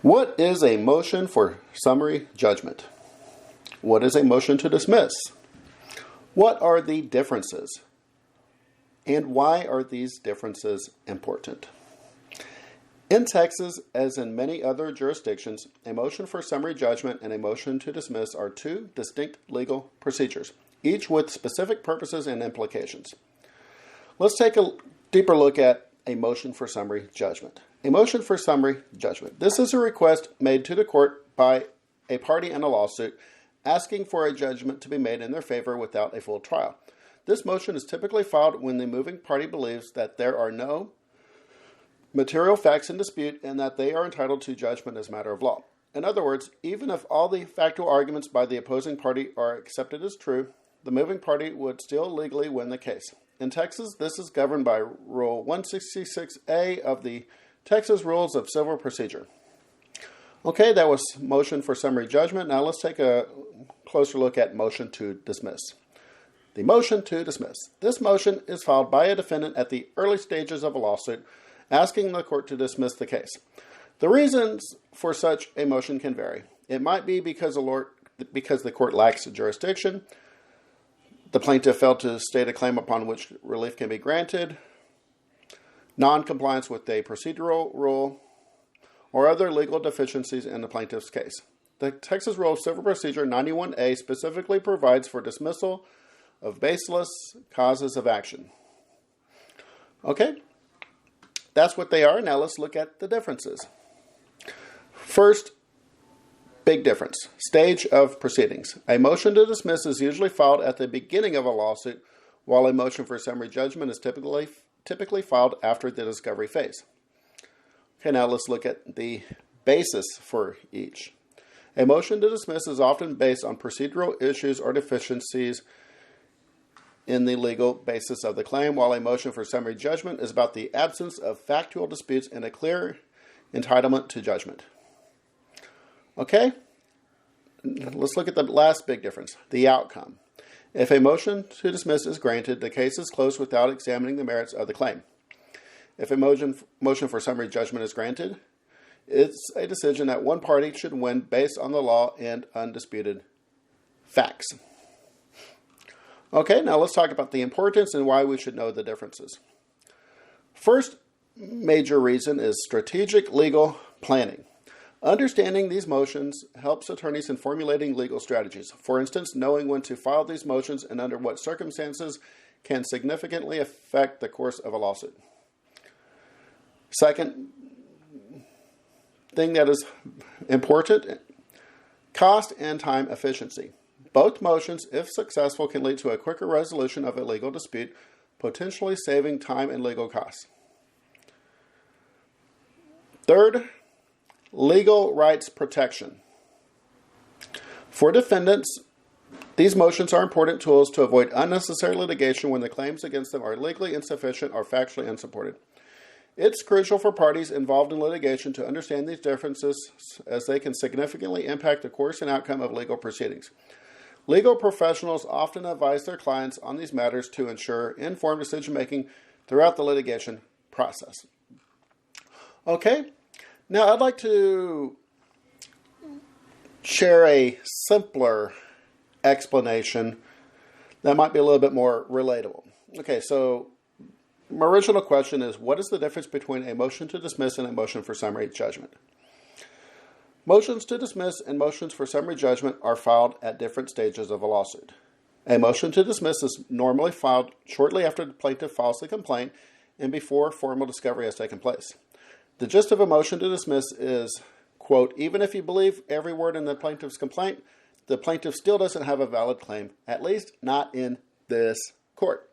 What is a motion for summary judgment? What is a motion to dismiss? What are the differences? And why are these differences important? In Texas, as in many other jurisdictions, a motion for summary judgment and a motion to dismiss are two distinct legal procedures, each with specific purposes and implications. Let's take a deeper look at a motion for summary judgment. A motion for summary judgment. This is a request made to the court by a party in a lawsuit asking for a judgment to be made in their favor without a full trial. This motion is typically filed when the moving party believes that there are no material facts in dispute and that they are entitled to judgment as a matter of law. In other words, even if all the factual arguments by the opposing party are accepted as true, the moving party would still legally win the case. In Texas, this is governed by Rule 166A of the Texas Rules of Civil Procedure. Okay, that was motion for summary judgment. Now let's take a closer look at motion to dismiss. The motion to dismiss. This motion is filed by a defendant at the early stages of a lawsuit asking the court to dismiss the case. The reasons for such a motion can vary. It might be because the court lacks jurisdiction, the plaintiff failed to state a claim upon which relief can be granted, non-compliance with a procedural rule, or other legal deficiencies in the plaintiff's case. The Texas Rule of Civil Procedure 91A specifically provides for dismissal of baseless causes of action. Okay, that's what they are. Now let's look at the differences. First, big difference. Stage of proceedings. A motion to dismiss is usually filed at the beginning of a lawsuit, while a motion for summary judgment is typically filed after the discovery phase. Okay, now let's look at the basis for each. A motion to dismiss is often based on procedural issues or deficiencies in the legal basis of the claim, while a motion for summary judgment is about the absence of factual disputes and a clear entitlement to judgment. Okay, let's look at the last big difference, the outcome. If a motion to dismiss is granted, the case is closed without examining the merits of the claim. If a motion for summary judgment is granted, it's a decision that one party should win based on the law and undisputed facts. Okay, now let's talk about the importance and why we should know the differences. First major reason is strategic legal planning. Understanding these motions helps attorneys in formulating legal strategies. For instance, knowing when to file these motions and under what circumstances can significantly affect the course of a lawsuit. Second thing that is important, cost and time efficiency. Both motions, if successful, can lead to a quicker resolution of a legal dispute, potentially saving time and legal costs. Third, legal rights protection. For defendants, these motions are important tools to avoid unnecessary litigation when the claims against them are legally insufficient or factually unsupported. It's crucial for parties involved in litigation to understand these differences as they can significantly impact the course and outcome of legal proceedings. Legal professionals often advise their clients on these matters to ensure informed decision-making throughout the litigation process. Okay, now I'd like to share a simpler explanation that might be a little bit more relatable. Okay, so my original question is, what is the difference between a motion to dismiss and a motion for summary judgment? Motions to dismiss and motions for summary judgment are filed at different stages of a lawsuit. A motion to dismiss is normally filed shortly after the plaintiff files the complaint and before formal discovery has taken place. The gist of a motion to dismiss is, quote, even if you believe every word in the plaintiff's complaint, the plaintiff still doesn't have a valid claim, at least not in this court.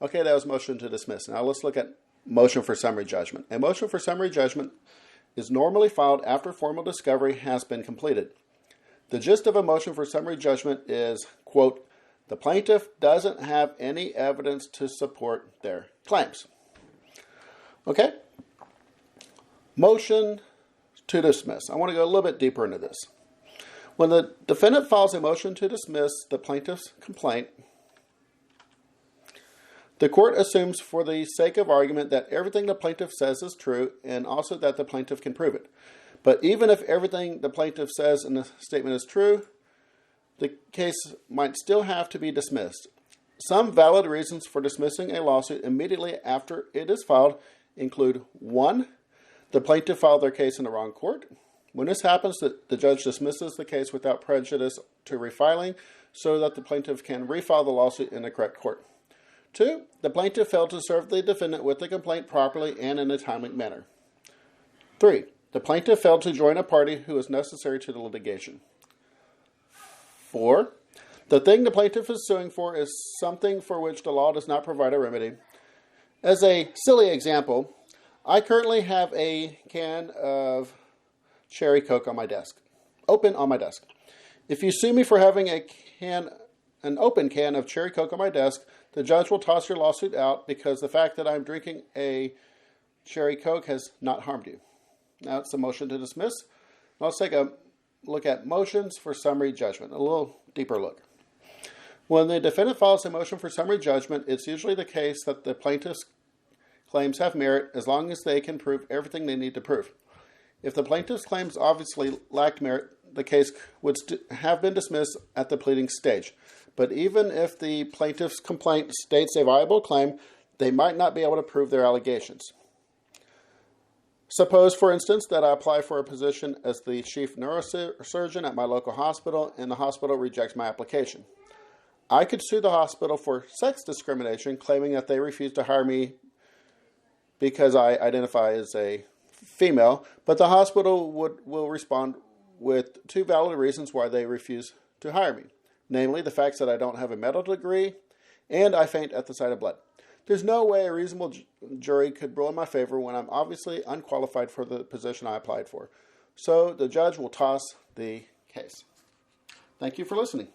Okay, that was motion to dismiss. Now let's look at motion for summary judgment. A motion for summary judgment is normally filed after formal discovery has been completed. The gist of a motion for summary judgment is, quote, the plaintiff doesn't have any evidence to support their claims. Okay? Motion to dismiss. I want to go a little bit deeper into this. When the defendant files a motion to dismiss the plaintiff's complaint, The court assumes for the sake of argument that everything the plaintiff says is true and also that the plaintiff can prove it. But even if everything the plaintiff says in the statement is true, the case might still have to be dismissed. Some valid reasons for dismissing a lawsuit immediately after it is filed include 1. The plaintiff filed their case in the wrong court. When this happens, the judge dismisses the case without prejudice to refiling so that the plaintiff can refile the lawsuit in the correct court. 2. The plaintiff failed to serve the defendant with the complaint properly and in a timely manner. 3. The plaintiff failed to join a party who is necessary to the litigation. 4. The thing the plaintiff is suing for is something for which the law does not provide a remedy. As a silly example, I currently have a can of cherry Coke on my desk, open on my desk. If you sue me for having an open can of cherry Coke on my desk, the judge will toss your lawsuit out because the fact that I'm drinking a cherry Coke has not harmed you. Now it's a motion to dismiss. Let's take a look at motions for summary judgment, a little deeper look. When the defendant files a motion for summary judgment, it's usually the case that the plaintiff's claims have merit as long as they can prove everything they need to prove. If the plaintiff's claims obviously lacked merit, the case would have been dismissed at the pleading stage. But even if the plaintiff's complaint states a viable claim, they might not be able to prove their allegations. Suppose, for instance, that I apply for a position as the chief neurosurgeon at my local hospital and the hospital rejects my application. I could sue the hospital for sex discrimination, claiming that they refused to hire me because I identify as a female, but the hospital will respond with 2 valid reasons why they refuse to hire me. Namely, the facts that I don't have a medical degree and I faint at the sight of blood. There's no way a reasonable jury could rule in my favor when I'm obviously unqualified for the position I applied for. So the judge will toss the case. Thank you for listening.